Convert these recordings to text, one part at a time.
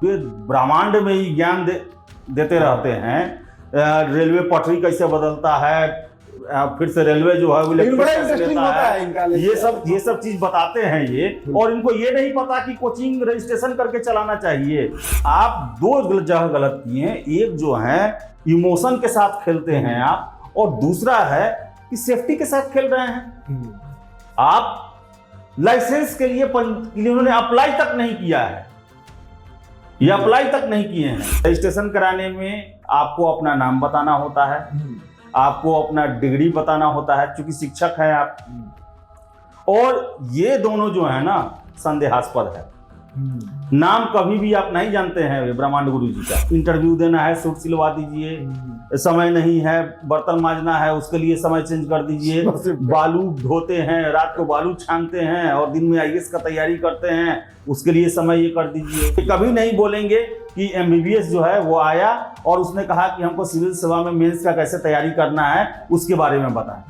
वे ब्रह्मांड में ही ज्ञान देते रहते हैं। रेलवे पटरी कैसे बदलता है, फिर से रेलवे जो है वो इलेक्ट्रिक कैसे लेता है, ये सब चीज बताते हैं ये। और इनको ये नहीं पता कि कोचिंग रजिस्ट्रेशन करके चलाना चाहिए। आप दो जगह गलत किए हैं, एक जो है इमोशन के साथ खेलते हैं आप, और दूसरा है कि सेफ्टी के साथ खेल रहे हैं। आप लाइसेंस के लिए उन्होंने अप्लाई तक नहीं किया है, ये अप्लाई तक नहीं किए हैं। रजिस्ट्रेशन कराने में आपको अपना नाम बताना होता है, आपको अपना डिग्री बताना होता है, क्योंकि शिक्षक हैं आप। और ये दोनों जो है ना संदेहास्पद है। नाम कभी भी आप नहीं जानते हैं ब्रह्मांड गुरु जी का। इंटरव्यू देना है, सूट सिलवा दीजिए, समय नहीं है, बर्तन मांजना है, उसके लिए समय चेंज कर दीजिए, बालू धोते हैं, रात को बालू छानते हैं और दिन में आईएएस का तैयारी करते हैं, उसके लिए समय ये कर दीजिए। कभी नहीं बोलेंगे कि एमबीबीएस जो है वो आया और उसने कहा कि हमको सिविल सेवा में मेंस का कैसे तैयारी करना है उसके बारे में बताएं।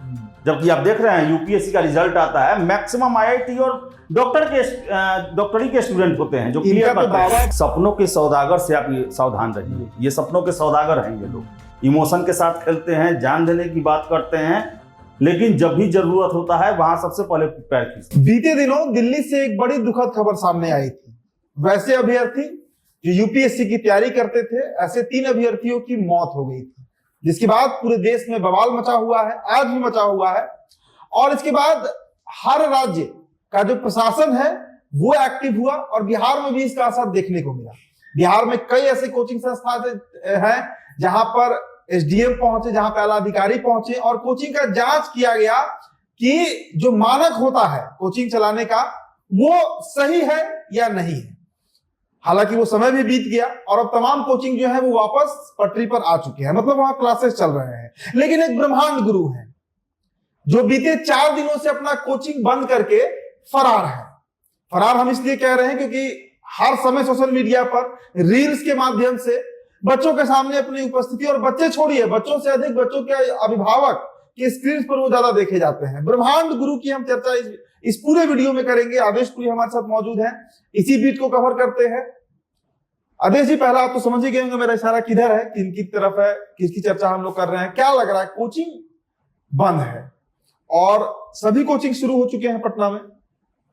जबकि आप देख रहे हैं यूपीएससी का रिजल्ट आता है, मैक्सिमम आईआईटी और डॉक्टरी के स्टूडेंट होते हैं जो क्लियर करते हैं। सपनों के सौदागर से आप सावधान रहिए, ये सपनों के सौदागर हैं ये लोग। इमोशन के साथ खेलते हैं, जान देने की बात करते हैं, लेकिन जब भी जरूरत होता है वहां सबसे पहले पैर खींचते हैं। बीते दिनों दिल्ली से एक बड़ी दुखद खबर सामने आई थी। वैसे अभ्यर्थी जो यूपीएससी की तैयारी करते थे, ऐसे 3 अभ्यर्थियों की मौत हो गई थी, जिसके बाद पूरे देश में बवाल मचा हुआ है, आज भी मचा हुआ है। और इसके बाद हर राज्य का जो प्रशासन है वो एक्टिव हुआ और बिहार में भी इसका असर देखने को मिला। बिहार में कई ऐसे कोचिंग संस्थान हैं जहां पर एसडीएम पहुंचे, जहां पे आला अधिकारी पहुंचे और कोचिंग का जांच किया गया कि जो मानक होता है कोचिंग चलाने का वो सही है या नहीं है। हालांकि वो समय भी बीत गया और अब तमाम कोचिंग जो है वो वापस पटरी पर आ चुके हैं, मतलब वहां क्लासेस चल रहे हैं। लेकिन एक ब्रह्मांड गुरु है जो बीते 4 दिनों से अपना कोचिंग बंद करके फरार है। फरार हम इसलिए कह रहे हैं क्योंकि हर समय सोशल मीडिया पर रील्स के माध्यम से बच्चों के सामने अपनी उपस्थिति, और बच्चे छोड़िए, बच्चों से अधिक बच्चों के अभिभावक के स्क्रीन पर वो ज्यादा देखे जाते हैं। ब्रह्मांड गुरु की हम चर्चा इस पूरे वीडियो में करेंगे। आदेश पुरी हमारे साथ मौजूद है, इसी बीट को कवर करते हैं। आदेश जी, पहला आप तो समझ ही गए होंगे मेरा इशारा किधर है, किनकी तरफ है, किसकी चर्चा हम लोग कर रहे हैं। क्या लग रहा है, कोचिंग बंद है और सभी कोचिंग शुरू हो चुके हैं पटना में,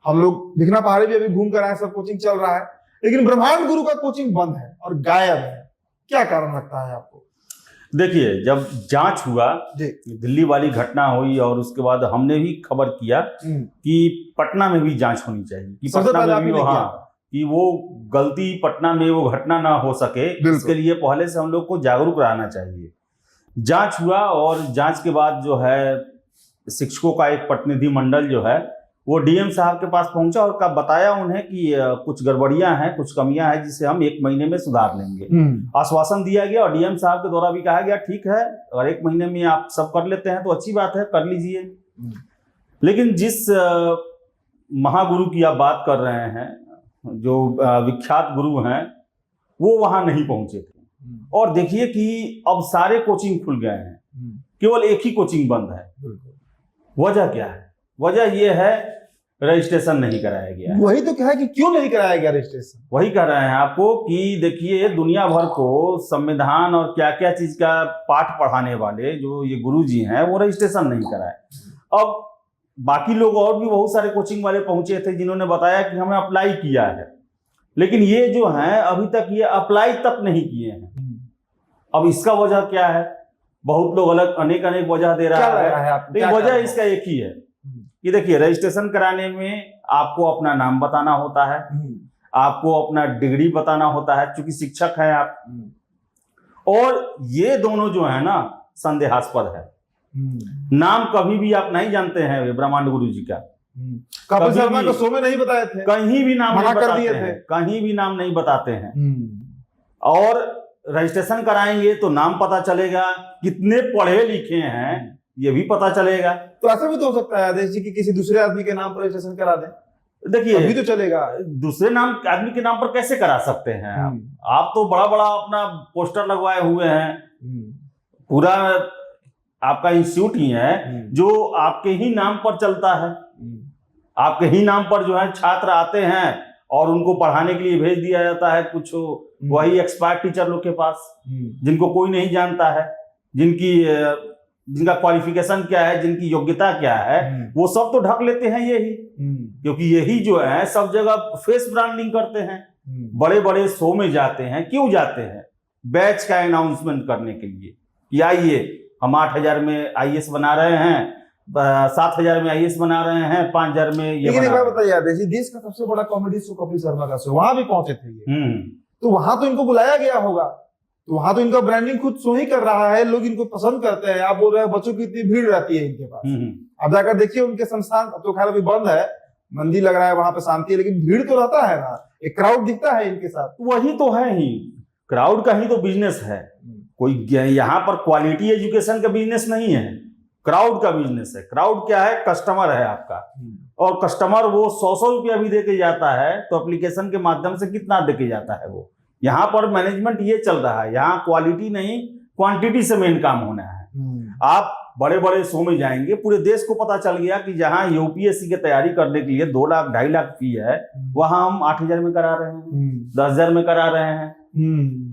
हम लोग दिखना पहाड़ी भी अभी घूम कर आए, सब कोचिंग चल रहा है, लेकिन ब्रह्मांड गुरु का कोचिंग बंद है और गायब है। क्या कारण लगता है आपको? देखिए, जब जांच हुआ, दिल्ली वाली घटना हुई और उसके बाद हमने भी खबर किया कि पटना में भी जांच होनी चाहिए, कि पटना में भी कि वो गलती पटना में वो घटना ना हो सके, इसके लिए पहले से हम लोग को जागरूक रहना चाहिए। जांच हुआ और जांच के बाद जो है शिक्षकों का एक प्रतिनिधि मंडल जो है वो डीएम साहब के पास पहुंचा और का बताया उन्हें कि कुछ गड़बड़ियां हैं, कुछ कमियां हैं, जिसे हम 1 महीने में सुधार लेंगे। आश्वासन दिया गया और डीएम साहब के द्वारा भी कहा गया ठीक है, अगर 1 महीने में आप सब कर लेते हैं तो अच्छी बात है, कर लीजिए। लेकिन जिस महागुरु की आप बात कर रहे हैं, जो विख्यात गुरु हैं, वो वहां नहीं पहुंचे थे। और देखिए कि अब सारे कोचिंग खुल गए हैं, केवल एक ही कोचिंग बंद है। वजह क्या है? वजह यह है रजिस्ट्रेशन नहीं कराया गया। वही तो कहा कि क्यों नहीं कराया गया रजिस्ट्रेशन। वही कह रहे हैं आपको कि देखिए, दुनिया भर को संविधान और क्या क्या चीज का पाठ पढ़ाने वाले जो ये गुरुजी हैं वो रजिस्ट्रेशन नहीं कराए। अब बाकी लोग और भी बहुत सारे कोचिंग वाले पहुंचे थे जिन्होंने बताया कि हमने अप्लाई किया है, लेकिन ये जो हैं अभी तक ये अप्लाई तक नहीं किए हैं। अब इसका वजह क्या है? बहुत लोग अनेक वजह दे रहा है, लेकिन वजह इसका एक ही है कि देखिए, रजिस्ट्रेशन कराने में आपको अपना नाम बताना होता है, आपको अपना डिग्री बताना होता है, क्योंकि शिक्षक हैं आप। और ये दोनों जो है ना संदेहास्पद है। नाम कभी भी आप नहीं जानते हैं ब्रह्मांड गुरु जी का। कपिल शर्मा को शो में नहीं बताए थे, कहीं भी नाम नहीं बताते हैं, कहीं भी नाम नहीं बताते हैं। और रजिस्ट्रेशन कराएंगे तो नाम पता चलेगा, कितने पढ़े लिखे हैं ये भी पता चलेगा। तो ऐसा भी तो हो सकता है आदेश जी कि किसी दूसरे आदमी के नाम पर रजिस्ट्रेशन करा दें। देखिए, अभी तो चलेगा। दूसरे आदमी के नाम पर कैसे करा सकते हैं आप तो बड़ा बड़ा अपना पोस्टर लगवाए हुए हैं, पूरा आपका इंस्टीट्यूट ही है जो आपके ही नाम पर चलता है। आपके ही नाम पर जो है छात्र आते हैं और उनको पढ़ाने के लिए भेज दिया जाता है कुछ वही एक्सपर्ट टीचर लोग के पास, जिनको कोई नहीं जानता है, जिनका क्वालिफिकेशन क्या है, जिनकी योग्यता क्या है, वो सब तो ढक लेते हैं यही, क्योंकि यही जो है सब जगह फेस ब्रांडिंग करते हैं, बड़े बड़े शो में जाते हैं। क्यों जाते हैं? बैच का अनाउंसमेंट करने के लिए कि आइए हम 8,000 में आईएएस बना रहे हैं, 7,000 में आईएएस बना रहे हैं, 5,000 में ये लेकिन एक बात बताइए, देश का सबसे बड़ा कॉमेडी शो कपिल शर्मा का शो, वहां भी पहुंचे थे ये, तो वहां तो इनको बुलाया गया होगा, तो वहां तो इनका ब्रांडिंग खुद शो ही कर रहा है, लोग इनको पसंद करते हैं। आप बोल रहे हैं बच्चों की इतनी भीड़ रहती है इनके पास, अब जाकर देखिए उनके संस्थान, अब तो खैर अभी बंद है, मंदिर लग रहा है, वहां पे शांति है, लेकिन भीड़ तो रहता है ना, एक क्राउड दिखता है इनके साथ। वही तो है ही, क्राउड का ही तो बिजनेस है। कोई यहाँ पर क्वालिटी एजुकेशन का बिजनेस नहीं है, क्राउड का बिजनेस है। क्राउड क्या है? कस्टमर है आपका, और कस्टमर वो 100 रुपया भी देके जाता है, तो एप्लीकेशन के माध्यम से कितना देके जाता है वो। यहाँ पर मैनेजमेंट ये चल रहा है, यहाँ क्वालिटी नहीं क्वांटिटी से मेन काम होना है। आप बड़े बड़े शो में जाएंगे, पूरे देश को पता चल गया कि जहां यूपीएससी की तैयारी करने के लिए 2 लाख 2.5 लाख फी है, वहां हम 8,000 में करा रहे हैं, 10,000 में करा रहे हैं।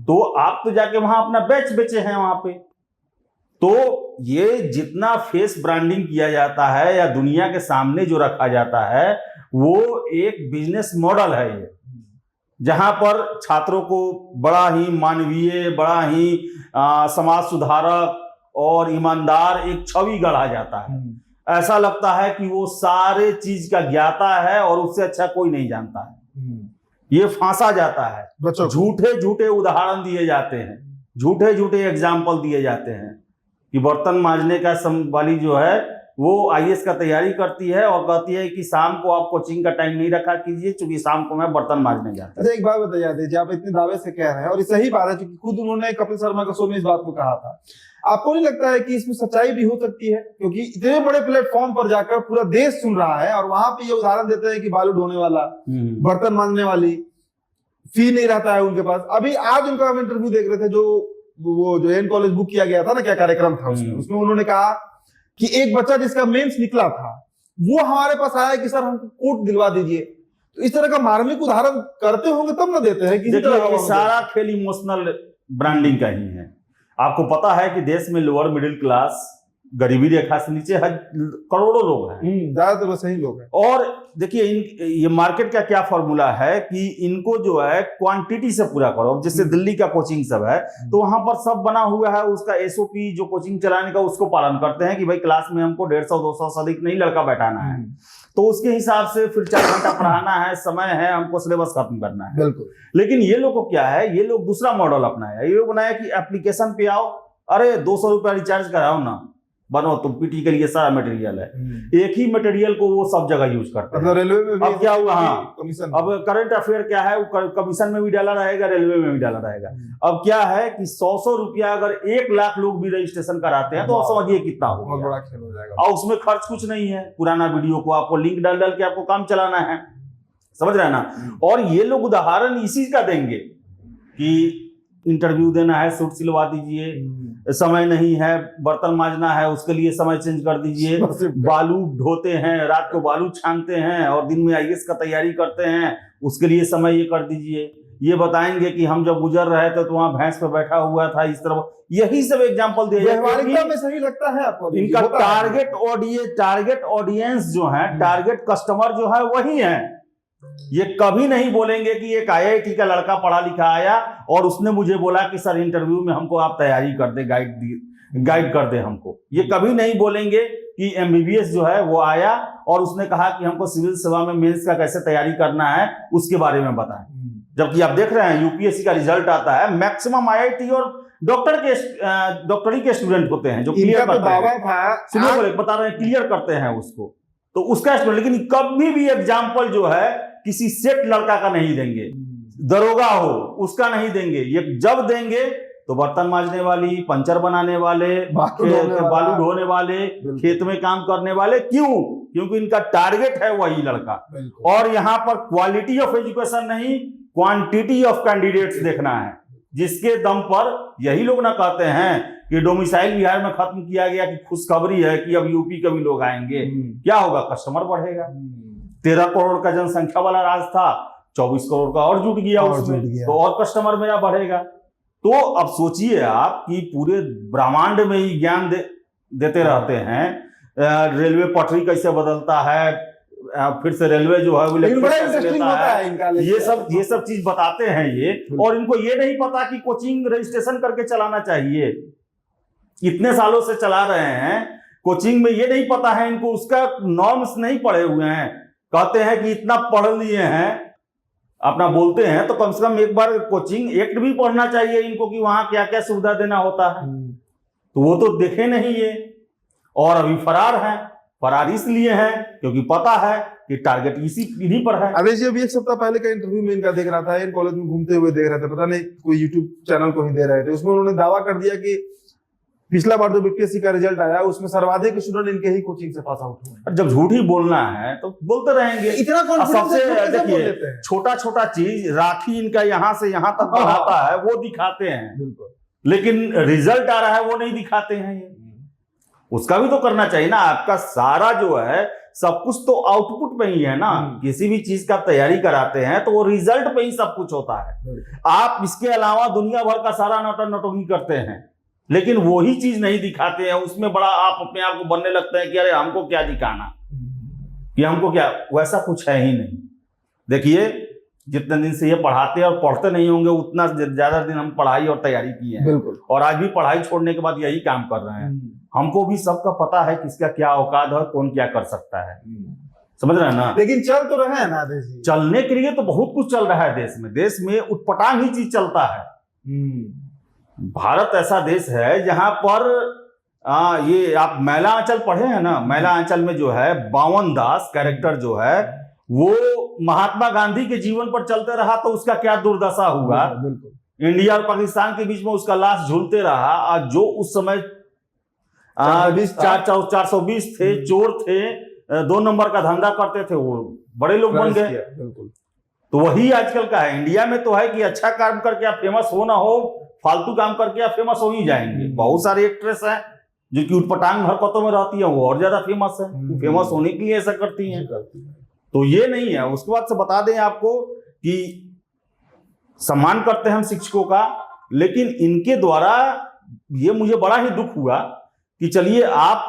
तो आप तो जाके वहां अपना बैच बेचे हैं वहां पे। तो ये जितना फेस ब्रांडिंग किया जाता है या दुनिया के सामने जो रखा जाता है, वो एक बिजनेस मॉडल है ये, जहां पर छात्रों को बड़ा ही मानवीय, बड़ा ही समाज सुधारक और ईमानदार एक छवि गढ़ा जाता है। ऐसा लगता है कि वो सारे चीज का ज्ञाता है और उससे अच्छा कोई नहीं जानता है। ये फांसा जाता है, झूठे झूठे उदाहरण दिए जाते हैं, झूठे झूठे एग्जाम्पल दिए जाते हैं कि बर्तन मांजने का वाली जो है वो आईएएस का तैयारी करती है और कहती है कि शाम को आप कोचिंग का टाइम नहीं रखा कीजिए, क्योंकि शाम को मैं बर्तन मांजने जाता हूं। अच्छा, एक बात बताइए, आप इतने दावे से कह रहे हैं और ये सही बात है, क्योंकि खुद उन्होंने कपिल शर्मा के शो में इस बात को कहा था। आपको नहीं लगता है कि इसमें सच्चाई भी हो सकती है? क्योंकि इतने बड़े प्लेटफॉर्म पर जाकर पूरा देश सुन रहा है और वहां पे ये उदाहरण देते हैं कि बालू ढोने वाला, बर्तन मांजने वाली, फी नहीं रहता है उनके पास। अभी आज उनका हम इंटरव्यू देख रहे थे, जो एन कॉलेज बुक किया गया था ना, क्या कार्यक्रम था उसमें उन्होंने कहा कि एक बच्चा जिसका मेंस निकला था वो हमारे पास आया कि सर हमको कोर्ट दिलवा दीजिए। तो इस तरह का मार्मिक उदाहरण करते होंगे तब ना देते हैं। देखिए, सारा खेल इमोशनल ब्रांडिंग का ही है। आपको पता है कि देश में लोअर मिडिल क्लास, गरीबी रेखा से नीचे करोड़ों लोग हैं, ज्यादातर वैसे ही लोग हैं। और देखिए ये मार्केट का क्या फॉर्मूला है कि इनको जो है क्वांटिटी से पूरा करो। जैसे दिल्ली का कोचिंग सब है, तो वहां पर सब बना हुआ है, उसका एसओपी जो कोचिंग चलाने का उसको पालन करते हैं कि भाई क्लास में हमको 150-200 से अधिक नहीं लड़का बैठाना है, तो उसके हिसाब से फिर 4 घंटा पढ़ाना है, समय है, हमको सिलेबस खत्म करना है। बिल्कुल। लेकिन ये लोग को क्या है, ये लोग दूसरा मॉडल अपनाया। ये लोग बनाया कि एप्लीकेशन पे आओ, अरे 200 रुपया रिचार्ज कराओ ना, बनो, तुम पीटी के लिए सारा मटेरियल है। एक ही मटेरियल को वो सब जगह यूज करते हैं। रेलवे में भी अब क्या हुआ, हाँ, कमीशन, अब करंट अफेयर क्या है, कमीशन में भी डाला रहेगा, रेलवे में भी डाला रहेगा। अब क्या है कि 100 रुपया अगर 1 लाख लोग भी रजिस्ट्रेशन कराते हैं, तो आप समझिए कितना होगा, बहुत बड़ा खेल हो जाएगा। और उसमें खर्च कुछ नहीं है, पुराना वीडियो को आपको लिंक डाल के आपको काम चलाना है, समझ रहे हैं ना। और ये लोग उदाहरण इसी का देंगे कि इंटरव्यू देना है, सूट सिलवा दीजिए, समय नहीं है, बर्तन मांजना है, उसके लिए समय चेंज कर दीजिए, बालू ढोते हैं, रात को बालू छानते हैं और दिन में आईएएस का तैयारी करते हैं, उसके लिए समय ये कर दीजिए। ये बताएंगे कि हम जब गुजर रहे थे तो वहां भैंस पे बैठा हुआ था, इस तरह यही सब एग्जांपल दिए व्यवहारिकता में सही लगता है आपको? इनका टारगेट ऑडियंस जो है, टारगेट कस्टमर जो है वही है। ये कभी नहीं बोलेंगे कि एक आईआईटी का लड़का पढ़ा लिखा आया और उसने मुझे बोला कि सर इंटरव्यू में हमको आप तैयारी कर दे, गाइड कर दे हमको। ये कभी नहीं बोलेंगे कि एमबीबीएस जो है वो आया और उसने कहा कि हमको सिविल सेवा में मेंस का कैसे तैयारी करना है उसके बारे में बताएं। जबकि आप देख रहे हैं यूपीएससी का रिजल्ट आता है, मैक्सिमम आईआईटी और डॉक्टरी के स्टूडेंट होते हैं जो क्लियर करते हैं, बता रहे हैं क्लियर करते हैं उसको, तो उसका स्टूडेंट। लेकिन कभी भी एग्जाम्पल जो है किसी सेट लड़का का नहीं देंगे, दरोगा हो उसका नहीं देंगे। ये जब देंगे तो बर्तन मांजने वाली, पंचर बनाने वाले, बालू ढोने वाले, खेत में काम करने वाले। क्यों? क्योंकि इनका टारगेट है वही लड़का। और यहाँ पर क्वालिटी ऑफ एजुकेशन नहीं, क्वांटिटी ऑफ कैंडिडेट्स देखना है, जिसके दम पर यही लोग ना कहते हैं कि डोमिसाइल बिहार में खत्म किया गया कि खुशखबरी है कि अब यूपी के भी लोग आएंगे। क्या होगा? कस्टमर बढ़ेगा। 13 करोड़ का जनसंख्या वाला राज्य था, 24 करोड़ का और जुट गया उसमें, तो और कस्टमर मेरा बढ़ेगा। तो अब सोचिए आप कि पूरे ब्रह्मांड में ही ज्ञान देते रहते हैं। रेलवे पटरी कैसे बदलता है, फिर से रेलवे जो है वो लेता है, ये सब चीज बताते हैं ये। और इनको ये नहीं पता कि कोचिंग रजिस्ट्रेशन करके चलाना चाहिए। इतने सालों से चला रहे हैं कोचिंग में, ये नहीं पता है इनको, उसका नॉर्म्स नहीं पढ़े हुए हैं। कहते हैं कि इतना पढ़ लिए हैं, अपना बोलते हैं, तो कम से कम एक बार कोचिंग एक्ट भी पढ़ना चाहिए इनको कि वहां क्या क्या सुविधा देना होता है। तो वो तो देखे नहीं ये, और अभी फरार हैं। फरार इसलिए हैं क्योंकि पता है कि टारगेट इन्हीं पर है। अरे जी, अभी एक सप्ताह पहले का इंटरव्यू में इनका देख रहा था, इन कॉलेज में घूमते हुए देख रहे थे, पता नहीं कोई यूट्यूब चैनल को ही दे रहे थे। उसमें उन्होंने दावा कर दिया कि पिछला बार जो बीपीएससी का रिजल्ट आया उसमें सर्वाधिक स्टूडेंट इनके ही कोचिंग से पास आउट हुए। जब झूठ ही बोलना है तो बोलते रहेंगे। इतना सबसे देखिए, छोटा छोटा चीज राखी इनका यहाँ से यहाँ तक बढ़ाता है वो दिखाते हैं, लेकिन रिजल्ट आ रहा है वो नहीं दिखाते हैं। उसका भी तो करना चाहिए ना। आपका सारा जो है सब कुछ तो आउटपुट पे ही है ना। किसी भी चीज का तैयारी कराते हैं तो वो रिजल्ट पे ही सब कुछ होता है। आप इसके अलावा दुनिया भर का सारा नौटंकी करते हैं, लेकिन वो ही चीज नहीं दिखाते हैं। उसमें बड़ा आप अपने आप को बनने लगते हैं कि अरे हमको क्या दिखाना, कि हमको क्या, वैसा कुछ है ही नहीं। देखिए, जितने दिन से ये पढ़ाते और पढ़ते नहीं होंगे उतना ज्यादा दिन हम पढ़ाई और तैयारी किए हैं, और आज भी पढ़ाई छोड़ने के बाद यही काम कर रहे हैं। हमको भी सबका पता है किसका क्या औकात है, कौन क्या कर सकता है, समझ रहे हैं ना। लेकिन चल तो रहे हैं ना देश, चलने के लिए तो बहुत कुछ चल रहा है देश में। देश में उटपटांग ही चीज चलता है। भारत ऐसा देश है जहां पर ये आप मैला आंचल पढ़े हैं ना। मैला आंचल में जो है बावन दास कैरेक्टर जो है वो महात्मा गांधी के जीवन पर चलते रहा, तो उसका क्या दुर्दशा हुआ। इंडिया और पाकिस्तान के बीच में उसका लाश झूलते रहा। और जो उस समय 420 थे, चोर थे, 2 नंबर का धंधा करते थे, वो बड़े लोग बन गए। तो वही आजकल का है। इंडिया में तो है कि अच्छा काम करके आप फेमस हो ना हो, फालतू काम करके आप फेमस हो ही जाएंगे। बहुत सारे एक्ट्रेस हैं जो कि उटपटांग हरकतों में रहती हैं, वो और ज्यादा फेमस है। फेमस होने के लिए ऐसा करती हैं। तो ये नहीं है। उसके बाद से बता दें आपको कि सम्मान करते हैं हम शिक्षकों का, लेकिन इनके द्वारा ये मुझे बड़ा ही दुख हुआ कि चलिए आप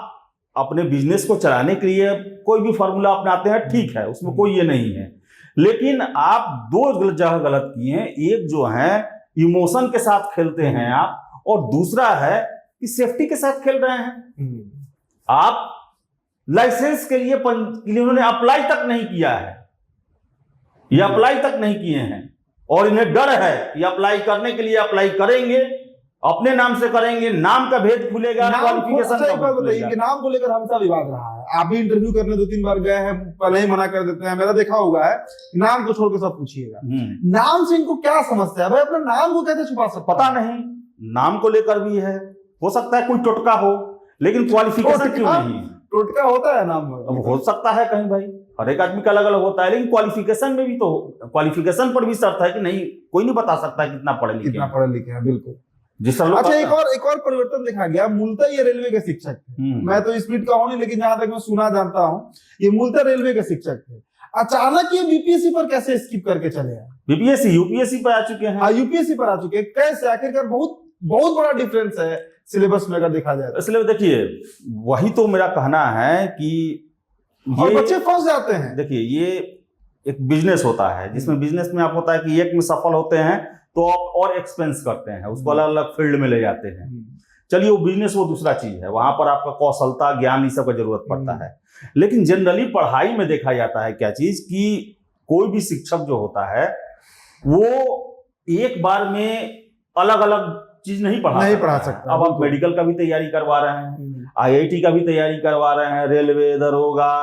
अपने बिजनेस को चलाने के लिए कोई भी फॉर्मूला अपनाते हैं, ठीक है, उसमें कोई ये नहीं है। लेकिन आप 2 जगह गलत किए हैं। एक जो है इमोशन के साथ खेलते हैं आप, और दूसरा है कि सेफ्टी के साथ खेल रहे हैं आप। लाइसेंस के लिए उन्होंने अप्लाई तक नहीं किया है, ये अप्लाई तक नहीं किए हैं, और इन्हें डर है कि अप्लाई करने के लिए अप्लाई करेंगे, अपने नाम से करेंगे, नाम का भेद खुलेगा, क्वालिफिकेशन का बताइए कि नाम को लेकर हमेशा विवाद रहा है। आप भी इंटरव्यू करने 2-3 बार गए हैं, पहले ही मना कर देते हैं। मेरा देखा हुआ है, नाम को छोड़ के सब पूछिएगा। नाम से इनको क्या समस्या है भाई? अपने नाम को कैसे छुपा सकते? पता नहीं, नाम को लेकर भी है। हो सकता है कोई टोटका हो, लेकिन क्वालिफिकेशन क्यों नहीं? टोटका होता है नाम में, अब हो सकता है कहीं भाई, हर एक आदमी का अलग अलग होता है, लेकिन क्वालिफिकेशन में भी तो, क्वालिफिकेशन पर भी शर्त है कि नहीं, कोई नहीं बता सकता कितना पढ़े लिखे हैं। बिल्कुल। अच्छा, एक और परिवर्तन देखा गया। मूलतः ये रेलवे के शिक्षक थे। मैं तो स्पीड का हूं नहीं, लेकिन जहां तक मैं सुना जानता हूं ये मूलतः रेलवे के शिक्षक थे। अचानक ये बीपीएससी पर कैसे स्किप करके चले आए? बीपीएससी यूपीएससी पर आ चुके हैं। यूपीएससी पर आ चुके हैं, कैसे? आखिरकार बहुत बड़ा डिफरेंस है सिलेबस में अगर देखा जाए। इसलिए देखिए, वही तो मेरा कहना है कि ये बच्चे फंस जाते हैं। देखिए, ये एक बिजनेस होता है, जिसमें बिजनेस में आप होता है कि एक में सफल होते हैं तो आप और एक्सपेंस करते हैं, उसको अलग अलग फील्ड में ले जाते हैं। चलिए, वो बिजनेस वो दूसरा चीज है, वहां पर आपका कौशलता, ज्ञान, ये सब का जरूरत पड़ता है। लेकिन जनरली पढ़ाई में देखा जाता है क्या चीज कि कोई भी शिक्षक जो होता है वो एक बार में अलग अलग चीज नहीं पढ़ा सकता। अब आप मेडिकल का भी तैयारी करवा रहे हैं, आईआईटी का भी तैयारी करवा रहे हैं, रेलवे, दरोगा,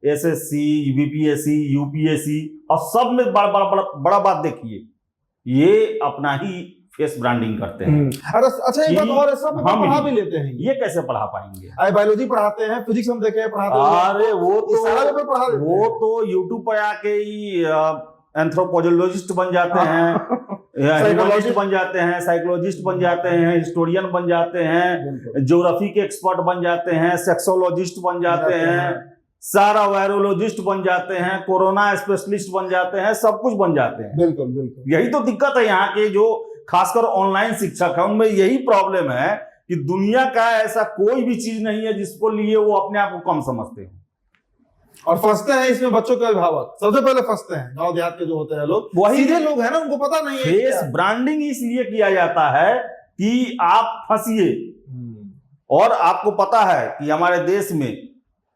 एसएससी, बीपीएससी, यूपीएससी, और सब में बड़ा बात देखिए, ये अपना ही फेस ब्रांडिंग करते हैं। अच्छा, एक बात और, सब पढ़ा भी लेते हैं। ये कैसे पढ़ा पाएंगे? बायोलॉजी पढ़ाते हैं, फिजिक्स हम देखे पढ़ाते हैं। अरे वो तो यूट्यूब पे आके ही एंथ्रोपोलॉजिस्ट बन जाते हैं, ह्यूमनिस्ट बन जाते हैं, साइकोलॉजिस्ट बन जाते हैं, हिस्टोरियन बन जाते हैं, ज्योग्राफी के एक्सपर्ट बन जाते हैं, सेक्सोलॉजिस्ट बन जाते हैं, सारा वायरोलॉजिस्ट बन जाते हैं, कोरोना स्पेशलिस्ट बन जाते हैं, सब कुछ बन जाते हैं। बिल्कुल बिल्कुल, यही तो दिक्कत है यहाँ के जो खासकर ऑनलाइन शिक्षक है, उनमें यही प्रॉब्लम है कि दुनिया का ऐसा कोई भी चीज नहीं है जिसको लिए वो अपने आप को कम समझते हैं और फंसते हैं इसमें बच्चों के अभिभावक सबसे पहले फंसते हैं। गांव देहात के जो होते हैं लोग, वही सीधे लोग हैं ना, उनको पता नहीं है फेस ब्रांडिंग इसलिए किया जाता है कि आप फंसिए। और आपको पता है कि हमारे देश में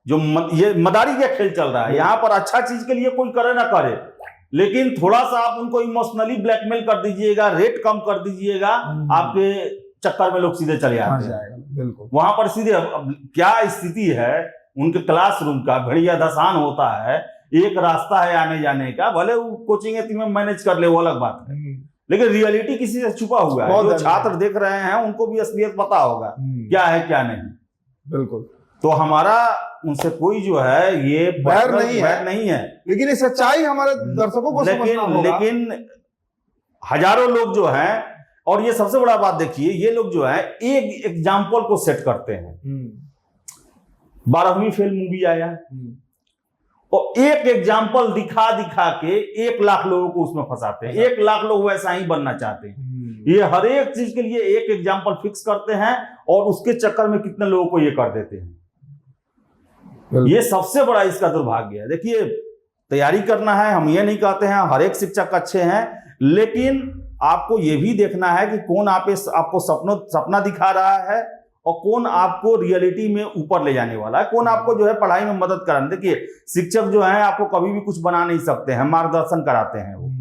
जो ये मदारी का खेल चल रहा है, यहाँ पर अच्छा चीज के लिए कोई करे ना करे, लेकिन थोड़ा सा आप उनको इमोशनली ब्लैकमेल कर दीजिएगा, रेट कम कर दीजिएगा, आपके चक्कर में लोग सीधे चले आते हैं। बिल्कुल, वहां पर सीधे क्या स्थिति है उनके क्लासरूम का, भेड़िया धसान होता है, एक रास्ता है आने जाने का, भले वो कोचिंग में मैनेज कर ले वो अलग बात है, लेकिन रियलिटी किसी से छुपा हुआ है। जो छात्र देख रहे हैं उनको भी असलियत पता होगा क्या है क्या नहीं। बिल्कुल, तो हमारा उनसे कोई जो है ये बैर नहीं है, लेकिन ये सच्चाई हमारे दर्शकों को समझना होगा। लेकिन हजारों लोग जो हैं, और ये सबसे बड़ा बात देखिए, ये लोग जो है एक एग्जाम्पल को सेट करते हैं। 12वीं फेल मूवी आया और एक एग्जाम्पल दिखा दिखा के 1 लाख लोगों को उसमें फंसाते हैं। 1 लाख लोग वैसा ही बनना चाहते हैं। ये हर एक चीज के लिए एक एग्जाम्पल फिक्स करते हैं और उसके चक्कर में कितने लोगों को ये कर देते हैं। ये सबसे बड़ा इसका दुर्भाग्य है। देखिए, तैयारी करना है, हम ये नहीं कहते हैं हर एक शिक्षक अच्छे हैं, लेकिन आपको ये भी देखना है कि कौन आपको सपना दिखा रहा है और कौन आपको रियलिटी में ऊपर ले जाने वाला है, कौन आपको जो है पढ़ाई में मदद करा। देखिए, शिक्षक जो है आपको कभी भी कुछ बना नहीं सकते हैं, मार्गदर्शन कराते हैं, वो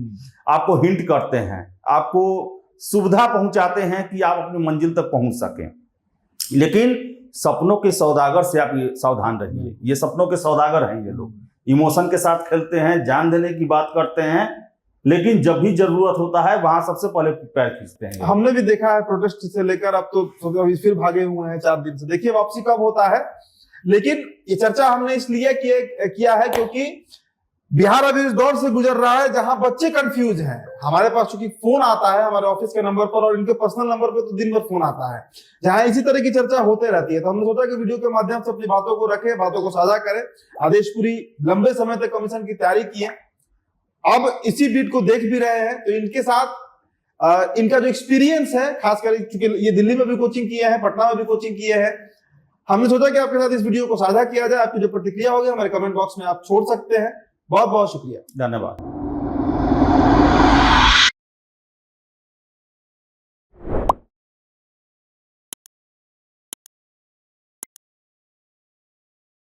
आपको हिंट करते हैं, आपको सुविधा पहुंचाते हैं कि आप अपनी मंजिल तक पहुंच सकें। लेकिन सपनों के सौदागर से आप सावधान रहिए। ये सपनों के सौदागर हैं, ये लोग इमोशन के साथ खेलते हैं, जान देने की बात करते हैं, लेकिन जब भी जरूरत होता है वहां सबसे पहले पैर खींचते हैं। हमने भी देखा है प्रोटेस्ट से लेकर अब तो अभी फिर भागे हुए हैं 4 दिन से। देखिए वापसी कब होता है, लेकिन ये चर्चा हमने इसलिए किया है क्योंकि बिहार अभी इस दौर से गुजर रहा है जहां बच्चे कंफ्यूज हैं। हमारे पास चूंकि फोन आता है हमारे ऑफिस के नंबर पर और इनके पर्सनल नंबर पे तो दिन भर फोन आता है जहां इसी तरह की चर्चा होते रहती है। तो हमने सोचा कि वीडियो के माध्यम से अपनी बातों को रखें, बातों को साझा करें। आदेशपुरी लंबे समय तक कमीशन की तैयारी की है, अब इसी बीट को देख भी रहे हैं, तो इनके साथ इनका जो एक्सपीरियंस है, खासकर क्योंकि ये दिल्ली में भी कोचिंग किए हैं, पटना में भी कोचिंग किए हैं, हमने सोचा कि आपके साथ इस वीडियो को साझा किया जाए। आपकी जो प्रतिक्रिया होगी हमारे कमेंट बॉक्स में आप छोड़ सकते हैं। बहुत बहुत शुक्रिया, धन्यवाद।